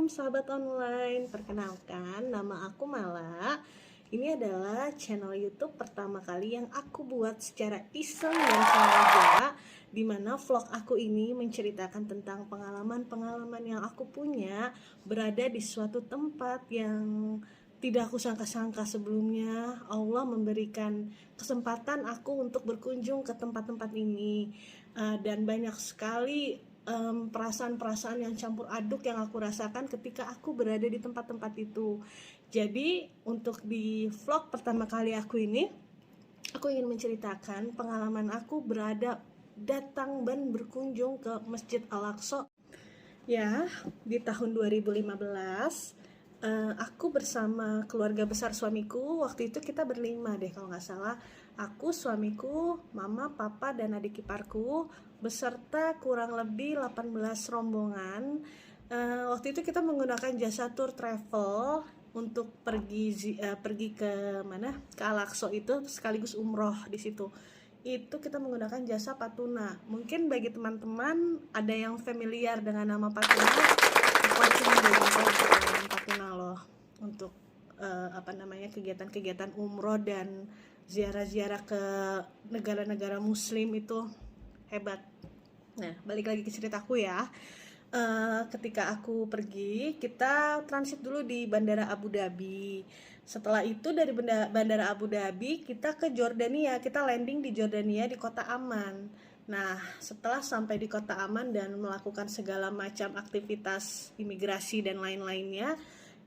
Assalamualaikum sahabat online. Perkenalkan, nama aku Mala. Ini adalah channel YouTube pertama kali yang aku buat secara iseng dan sengaja, dimana vlog aku ini menceritakan tentang pengalaman-pengalaman yang aku punya berada di suatu tempat yang tidak aku sangka-sangka sebelumnya. Allah memberikan kesempatan aku untuk berkunjung ke tempat-tempat ini, dan banyak sekali perasaan-perasaan yang campur aduk yang aku rasakan ketika aku berada di tempat-tempat itu. Jadi untuk di vlog pertama kali aku ini, aku ingin menceritakan pengalaman aku datang dan berkunjung ke Masjid Al-Aqsa. Ya, di tahun 2015 aku bersama keluarga besar suamiku. Waktu itu kita berlima deh kalau nggak salah. Aku, suamiku, mama, papa, dan adik iparku beserta kurang lebih 18 rombongan. Waktu itu kita menggunakan jasa tour travel untuk pergi ke mana? Ke Al-Aqsa itu, sekaligus umroh di situ. Itu kita menggunakan jasa Patuna. Mungkin bagi teman-teman ada yang familiar dengan nama Patuna. Aku cuma dengan Patuna loh untuk kegiatan-kegiatan umroh dan ziarah-ziarah ke negara-negara muslim itu hebat. Nah, balik lagi ke ceritaku ya. Ketika aku pergi, kita transit dulu di Bandara Abu Dhabi. Setelah itu dari Bandara Abu Dhabi kita ke Jordania. Kita landing di Jordania di Kota Amman. Nah, setelah sampai di Kota Amman dan melakukan segala macam aktivitas imigrasi dan lain-lainnya,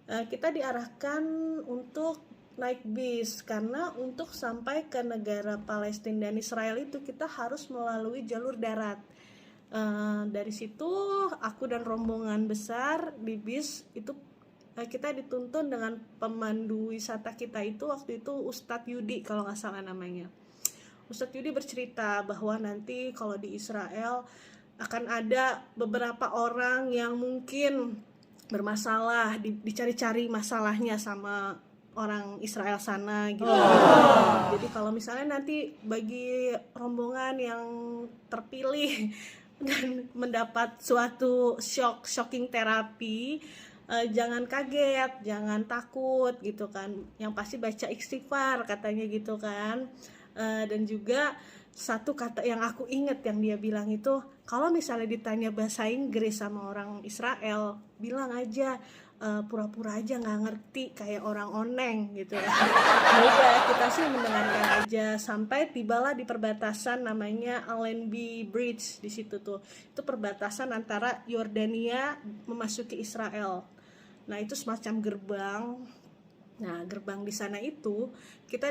kita diarahkan untuk naik bis, karena untuk sampai ke negara Palestina dan Israel itu kita harus melalui jalur darat. Dari situ aku dan rombongan besar di bis itu, kita dituntun dengan pemandu wisata kita itu waktu itu Ustadz Yudi kalau nggak salah namanya. Ustadz Yudi bercerita bahwa nanti kalau di Israel akan ada beberapa orang yang mungkin bermasalah, dicari-cari masalahnya sama orang Israel sana gitu. Jadi kalau misalnya nanti bagi rombongan yang terpilih dan mendapat suatu shocking terapi, jangan kaget, jangan takut gitu kan. Yang pasti baca istighfar katanya gitu kan. Dan juga satu kata yang aku inget yang dia bilang itu, kalau misalnya ditanya bahasa Inggris sama orang Israel, bilang aja pura-pura aja nggak ngerti kayak orang oneng gitu. Udah kita sih mendengarkan aja sampai tibalah di perbatasan namanya Allenby Bridge di situ tuh. Itu perbatasan antara Yordania memasuki Israel. Nah, itu semacam gerbang. Nah, gerbang di sana itu kita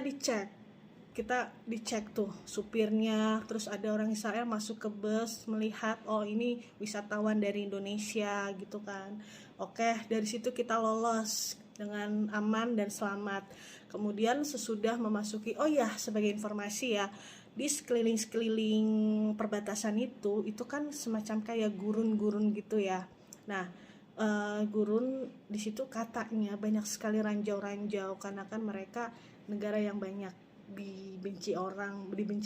dicek tuh supirnya, terus ada orang Israel masuk ke bus melihat oh ini wisatawan dari Indonesia gitu kan. Oke, dari situ kita lolos dengan aman dan selamat. Kemudian sesudah memasuki, oh ya sebagai informasi ya, di sekeliling perbatasan itu kan semacam kayak gurun-gurun gitu ya. Nah, gurun di situ katanya banyak sekali ranjau-ranjau, karena kan mereka negara yang banyak dibenci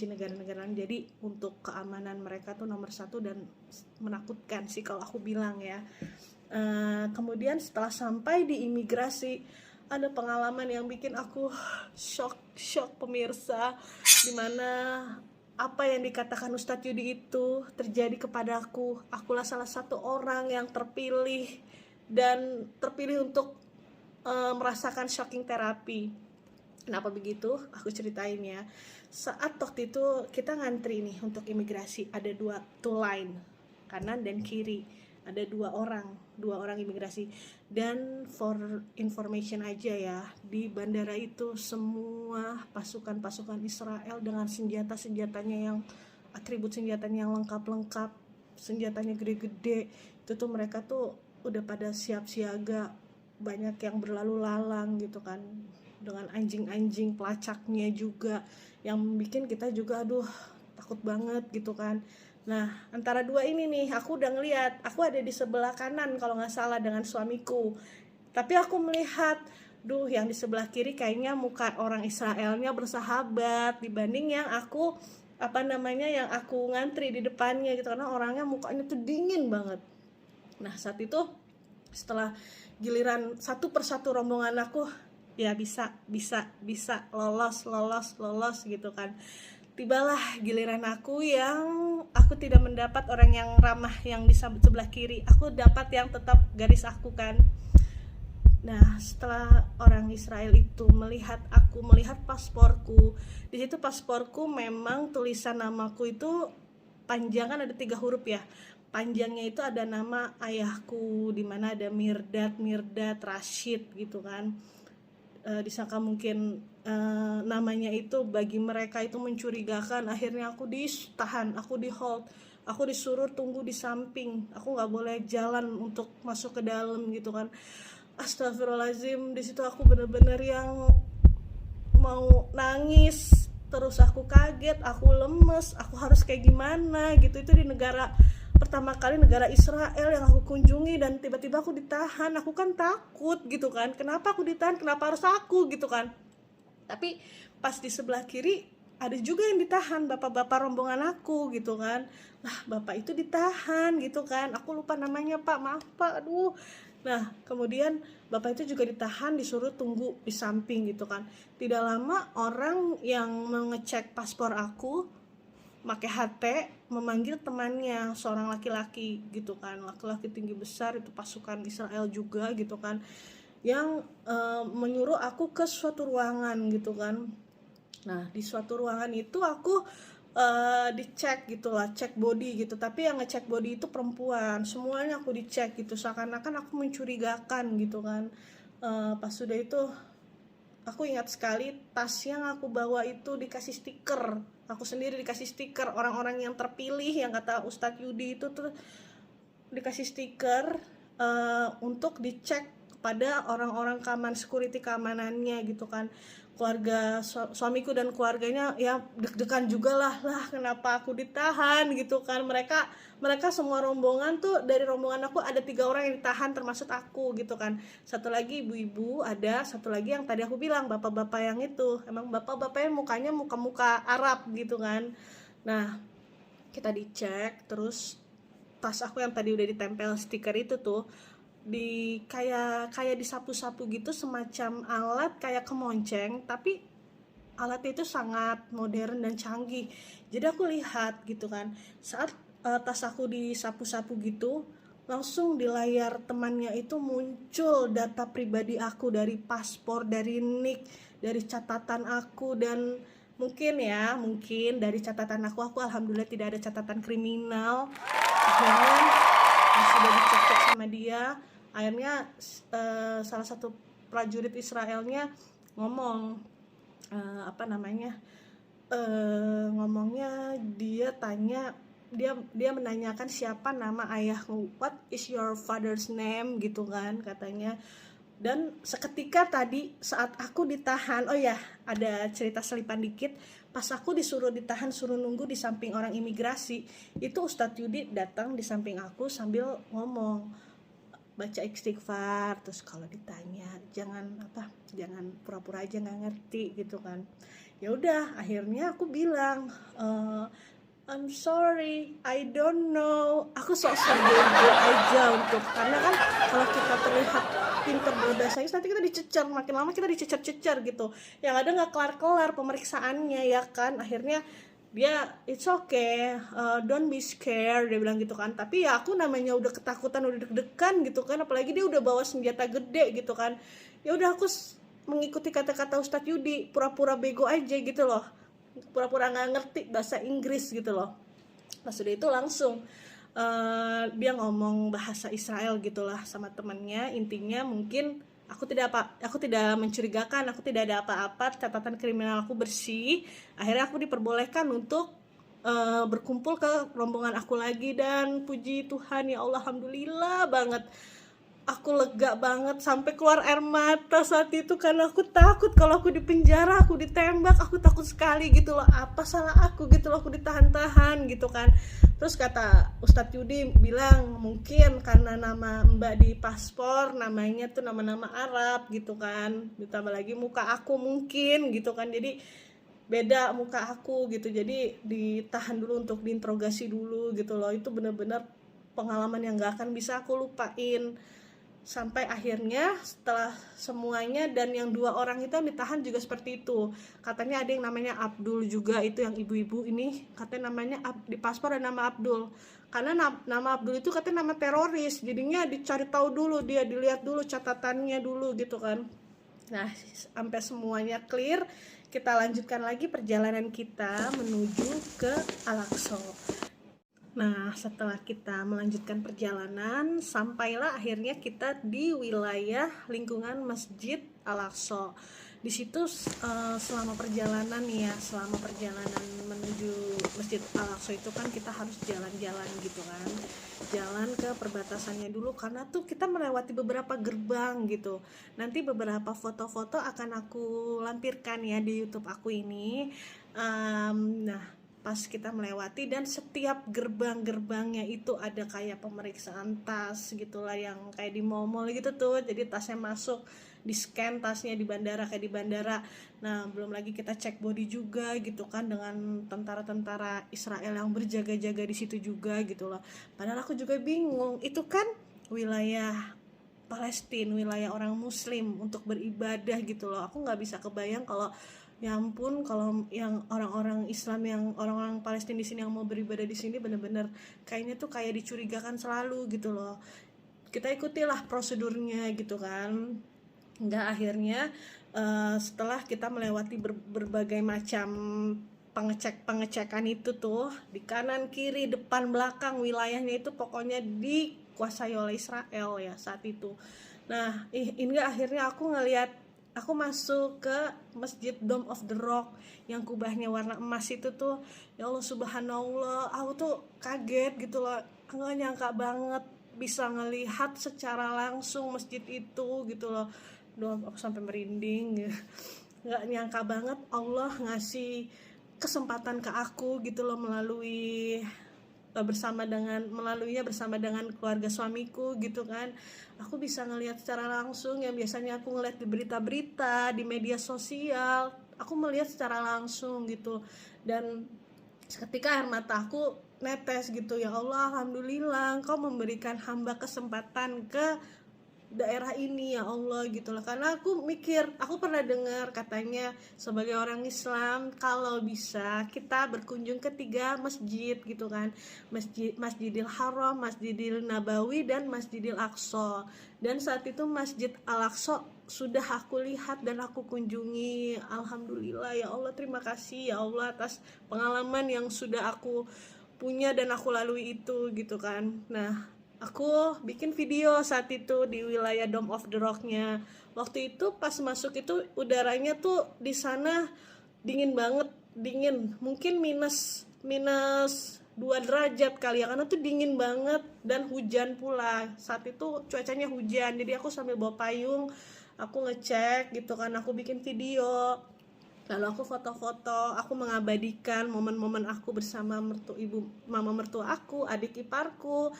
negara-negara lain. Jadi untuk keamanan mereka tuh nomor satu dan menakutkan sih kalau aku bilang ya. Kemudian setelah sampai di imigrasi, ada pengalaman yang bikin aku shock pemirsa, dimana apa yang dikatakan Ustadz Yudi itu terjadi kepadaku. Akulah salah satu orang yang terpilih untuk merasakan shocking terapi. Kenapa begitu? Aku ceritain ya. Saat waktu itu kita ngantri nih untuk imigrasi, ada two line, kanan dan kiri. Ada dua orang imigrasi. Dan for information aja ya, di bandara itu semua pasukan Israel dengan senjatanya yang atribut senjatanya yang lengkap, senjatanya gede-gede. Itu tuh mereka tuh udah pada siap siaga, banyak yang berlalu lalang gitu kan, dengan anjing-anjing pelacaknya juga, yang bikin kita juga aduh takut banget gitu kan. Nah, antara dua ini nih, aku udah ngeliat, aku ada di sebelah kanan kalau nggak salah dengan suamiku, tapi aku melihat, yang di sebelah kiri kayaknya muka orang Israelnya bersahabat dibanding yang aku yang aku ngantri di depannya gitu, karena orangnya mukanya tuh dingin banget. Nah, saat itu Setelah giliran satu persatu rombongan aku, ya bisa lolos gitu kan. Tibalah giliran aku yang aku tidak mendapat orang yang ramah yang di sebelah kiri. Aku dapat yang tetap garis aku kan. Nah, setelah orang Israel itu melihat pasporku, di situ pasporku memang tulisan namaku itu panjang, kan ada 3 huruf ya. Panjangnya itu ada nama ayahku, di mana ada Mirdad Rashid gitu kan. Disangka mungkin namanya itu bagi mereka itu mencurigakan. Akhirnya aku ditahan, aku di hold, aku disuruh tunggu di samping, aku nggak boleh jalan untuk masuk ke dalam gitu kan. Astagfirullahaladzim, di situ aku bener-bener yang mau nangis, terus aku kaget, aku lemes, aku harus kayak gimana gitu. Itu di pertama kali negara Israel yang aku kunjungi, dan tiba-tiba aku ditahan. Aku kan takut gitu kan, kenapa aku ditahan, kenapa harus aku gitu kan. Tapi pas di sebelah kiri ada juga yang ditahan, bapak-bapak rombongan aku gitu kan. Lah, bapak itu ditahan gitu kan, aku lupa namanya, Pak, maaf Pak, aduh. Nah, kemudian bapak itu juga ditahan, disuruh tunggu di samping gitu kan. Tidak lama orang yang mengecek paspor aku pakai HT memanggil temannya, seorang laki-laki gitu kan, laki-laki tinggi besar, itu pasukan Israel juga gitu kan, yang menyuruh aku ke suatu ruangan gitu kan. Nah, di suatu ruangan itu aku dicek gitulah, cek body gitu, tapi yang ngecek body itu perempuan, semuanya aku dicek gitu, seakan-akan aku mencurigakan gitu kan. Pas sudah itu aku ingat sekali, tas yang aku bawa itu dikasih stiker, aku sendiri dikasih stiker. Orang-orang yang terpilih yang kata Ustadz Yudi itu tuh dikasih stiker untuk dicek kepada orang-orang security keamanannya gitu kan. Keluarga suamiku dan keluarganya ya deg-degan juga lah kenapa aku ditahan gitu kan. Mereka semua rombongan tuh, dari rombongan aku ada 3 orang yang ditahan termasuk aku gitu kan. Satu lagi ibu-ibu, ada satu lagi yang tadi aku bilang bapak-bapak yang itu, emang bapak-bapaknya mukanya muka Arab gitu kan. Nah, kita dicek, terus tas aku yang tadi udah ditempel stiker itu tuh kayak disapu-sapu gitu, semacam alat kayak kemonceng, tapi alatnya itu sangat modern dan canggih. Jadi aku lihat gitu kan, saat tas aku disapu-sapu gitu, langsung di layar temannya itu muncul data pribadi aku, dari paspor, dari nik, dari catatan aku, dan mungkin dari catatan aku alhamdulillah tidak ada catatan kriminal. Akhirnya sudah dicek sama dia. Akhirnya salah satu prajurit Israelnya ngomong ngomongnya, dia menanyakan siapa nama ayahmu, what is your father's name gitu kan katanya. Dan seketika tadi saat aku ditahan, oh ya ada cerita selipan dikit, pas aku disuruh ditahan, suruh nunggu di samping orang imigrasi, itu Ustadz Yudi datang di samping aku sambil ngomong, baca istighfar, terus kalau ditanya jangan pura-pura aja nggak ngerti gitu kan. Ya udah, akhirnya aku bilang I'm sorry, I don't know. Aku sok-sok bego aja karena kan kalau kita terlihat pinter berbahasa Inggris, nanti kita dicecer, makin lama kita dicecer-cecer gitu, yang ada nggak kelar-kelar pemeriksaannya ya kan. Akhirnya dia, it's okay, don't be scared, dia bilang gitu kan. Tapi ya aku namanya udah ketakutan, udah deg-degan gitu kan, apalagi dia udah bawa senjata gede gitu kan. Ya udah, aku mengikuti kata-kata Ustadz Yudi, pura-pura bego aja gitu loh, pura-pura nggak ngerti bahasa Inggris gitu loh. Pas udah itu langsung dia ngomong bahasa Israel gitulah sama temannya. Intinya mungkin aku tidak mencurigakan, aku tidak ada apa-apa, catatan kriminal aku bersih. Akhirnya aku diperbolehkan untuk berkumpul ke rombongan aku lagi, dan puji Tuhan ya Allah, alhamdulillah banget, aku lega banget sampai keluar air mata saat itu, karena aku takut kalau aku di penjara, aku ditembak, aku takut sekali gitu loh, apa salah aku gitu loh, aku ditahan-tahan gitu kan. Terus kata Ustadz Yudi bilang, mungkin karena nama Mbak di paspor namanya tuh nama-nama Arab gitu kan, ditambah lagi muka aku mungkin gitu kan, jadi beda muka aku gitu, jadi ditahan dulu untuk diinterogasi dulu gitu loh. Itu bener-bener pengalaman yang gak akan bisa aku lupain sampai akhirnya setelah semuanya, dan yang 2 orang itu yang ditahan juga seperti itu. Katanya ada yang namanya Abdul juga, itu yang ibu-ibu ini katanya namanya di paspor ada nama Abdul, karena nama Abdul itu katanya nama teroris, jadinya dicari tahu dulu, dia dilihat dulu catatannya dulu gitu kan. Nah, sampai semuanya clear, kita lanjutkan lagi perjalanan kita menuju ke Al-Aqsa. Nah, setelah kita melanjutkan perjalanan, sampailah akhirnya kita di wilayah lingkungan Masjid Al-Aqsa. Di situ selama perjalanan menuju Masjid Al-Aqsa itu kan kita harus jalan-jalan gitu kan. Jalan ke perbatasannya dulu, karena tuh kita melewati beberapa gerbang gitu. Nanti beberapa foto-foto akan aku lampirkan ya di YouTube aku ini. Nah, pas kita melewati, dan setiap gerbang-gerbangnya itu ada kayak pemeriksaan tas gitulah, yang kayak di mall-mall gitu tuh. Jadi tasnya masuk, di scan tasnya di bandara kayak di bandara. Nah, belum lagi kita cek body juga gitu kan, dengan tentara-tentara Israel yang berjaga-jaga di situ juga gitu loh. Padahal aku juga bingung, itu kan wilayah Palestina, wilayah orang Muslim untuk beribadah gitu loh. Aku nggak bisa kebayang kalau, ya ampun, kalau yang orang-orang Islam, yang orang-orang Palestina di sini yang mau beribadah di sini, bener-bener kayaknya tuh kayak dicurigakan selalu gitu loh. Kita ikutilah prosedurnya gitu kan. Enggak, akhirnya setelah kita melewati berbagai macam pengecekan itu tuh, di kanan kiri depan belakang wilayahnya itu pokoknya dikuasai oleh Israel ya saat itu. Nah, ini akhirnya aku ngelihat, aku masuk ke Masjid Dome of the Rock yang kubahnya warna emas itu tuh. Ya Allah, subhanallah, aku tuh kaget gitu loh, nggak nyangka banget bisa ngelihat secara langsung masjid itu gitu loh. Aku sampai merinding gitu. Nggak nyangka banget Allah ngasih kesempatan ke aku gitu loh, melaluinya bersama dengan keluarga suamiku gitu kan. Aku bisa ngelihat secara langsung, yang biasanya aku ngeliat di berita-berita, di media sosial, aku melihat secara langsung gitu. Dan seketika air mata aku netes gitu, ya Allah, alhamdulillah Engkau memberikan hamba kesempatan ke daerah ini ya Allah gitu lah. Karena aku mikir, aku pernah dengar katanya sebagai orang Islam, kalau bisa kita berkunjung ke 3 masjid gitu kan, Masjidil Haram, Masjidil Nabawi, dan Masjidil Aqsa. Dan saat itu Masjid Al-Aqsa sudah aku lihat dan aku kunjungi. Alhamdulillah ya Allah, terima kasih ya Allah atas pengalaman yang sudah aku punya dan aku lalui itu gitu kan. Nah, aku bikin video saat itu di wilayah Dome of the Rock-nya. Waktu itu pas masuk itu udaranya tuh di sana dingin banget, mungkin minus 2 derajat kali ya, karena tuh dingin banget dan hujan pula. Saat itu cuacanya hujan, jadi aku sambil bawa payung, aku ngecek gitu kan, aku bikin video. Lalu aku foto-foto, aku mengabadikan momen-momen aku bersama mama mertua aku, adik iparku,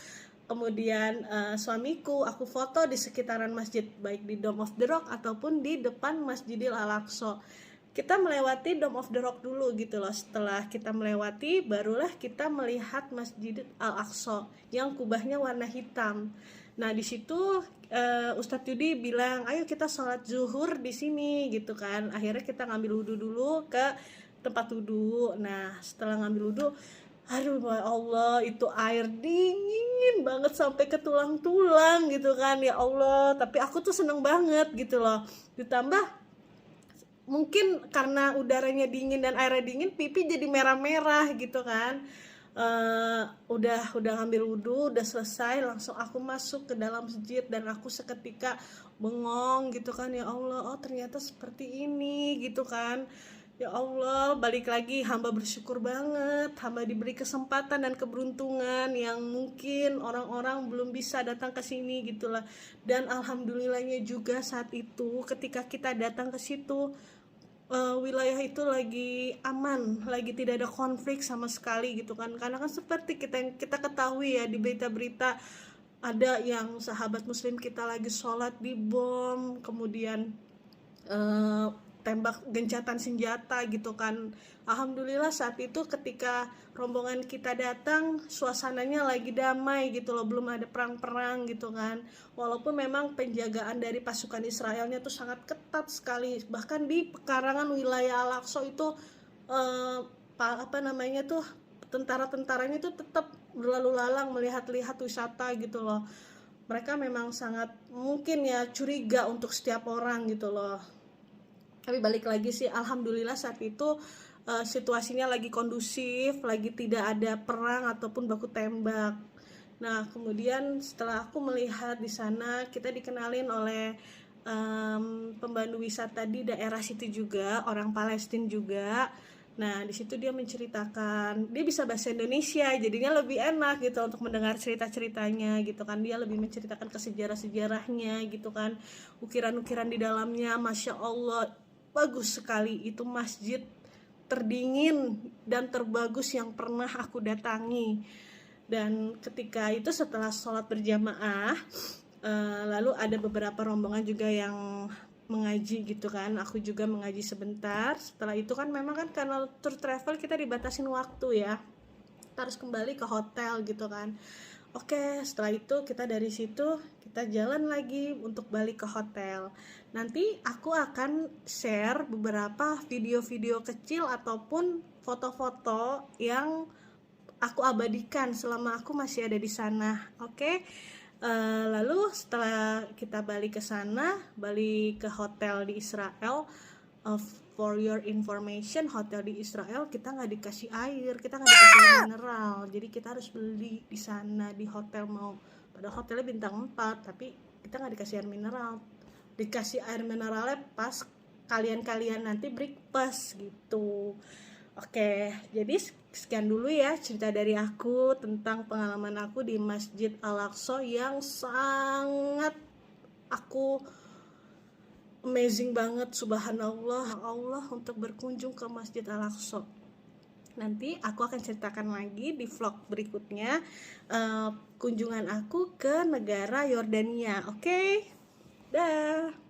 kemudian suamiku. Aku foto di sekitaran masjid, baik di Dome of the Rock ataupun di depan Masjidil Al-Aqsa. Kita melewati Dome of the Rock dulu gitu loh. Setelah kita melewati, barulah kita melihat Masjid Al-Aqsa yang kubahnya warna hitam. Nah, di situ Ustadz Yudi bilang, ayo kita sholat zuhur di sini gitu kan. Akhirnya kita ngambil wudhu dulu ke tempat wudhu. Nah, setelah ngambil wudhu, aduh ya Allah, itu air dingin banget sampai ke tulang-tulang gitu kan. Ya Allah, tapi aku tuh seneng banget gitu loh. Ditambah mungkin karena udaranya dingin dan airnya dingin, pipi jadi merah-merah gitu kan. Udah ngambil wudhu, udah selesai, langsung aku masuk ke dalam masjid dan aku seketika bengong gitu kan. Ya Allah, oh ternyata seperti ini gitu kan. Ya Allah, balik lagi, hamba bersyukur banget, hamba diberi kesempatan dan keberuntungan yang mungkin orang-orang belum bisa datang ke sini gitulah. Dan alhamdulillahnya juga saat itu ketika kita datang ke situ, wilayah itu lagi aman, lagi tidak ada konflik sama sekali gitu kan. Karena kan seperti kita ketahui ya di berita-berita, ada yang sahabat muslim kita lagi sholat di bom, kemudian tembak gencatan senjata gitu kan. Alhamdulillah saat itu ketika rombongan kita datang, suasananya lagi damai gitu loh, belum ada perang-perang gitu kan. Walaupun memang penjagaan dari pasukan Israelnya tuh sangat ketat sekali, bahkan di pekarangan wilayah Al-Aqsa itu tentara-tentaranya tuh tetap berlalu lalang melihat-lihat wisata gitu loh. Mereka memang sangat mungkin ya curiga untuk setiap orang gitu loh. Tapi balik lagi sih, alhamdulillah saat itu situasinya lagi kondusif, lagi tidak ada perang ataupun baku tembak. Nah, kemudian setelah aku melihat di sana, kita dikenalin oleh pemandu wisata di daerah situ juga, orang Palestina juga. Nah, di situ dia menceritakan, dia bisa bahasa Indonesia, jadinya lebih enak gitu untuk mendengar cerita-ceritanya gitu kan. Dia lebih menceritakan kesejarah-sejarahnya gitu kan, ukiran-ukiran di dalamnya, Masya Allah, bagus sekali. Itu masjid terdingin dan terbagus yang pernah aku datangi. Dan ketika itu setelah sholat berjamaah, lalu ada beberapa rombongan juga yang mengaji gitu kan, aku juga mengaji sebentar. Setelah itu kan memang kan karena tour travel kita dibatasin waktu ya, kita harus kembali ke hotel gitu kan. Oke, setelah itu kita dari situ kita jalan lagi untuk balik ke hotel. Nanti aku akan share beberapa video-video kecil ataupun foto-foto yang aku abadikan selama aku masih ada di sana. Oke. Lalu setelah kita balik ke sana, balik ke hotel di Israel, for your information, hotel di Israel kita nggak dikasih air, kita nggak dikasih air mineral, jadi kita harus beli di sana di hotel. Mau pada hotelnya bintang 4, tapi kita nggak dikasih air mineral, dikasih air mineralnya pas kalian nanti breakfast gitu. Oke, jadi sekian dulu ya cerita dari aku tentang pengalaman aku di Masjid Al-Aqsa yang sangat aku amazing banget. Subhanallah, Allah untuk berkunjung ke Masjid Al-Aqsa. Nanti aku akan ceritakan lagi di vlog berikutnya kunjungan aku ke negara Yordania. Oke? Dah.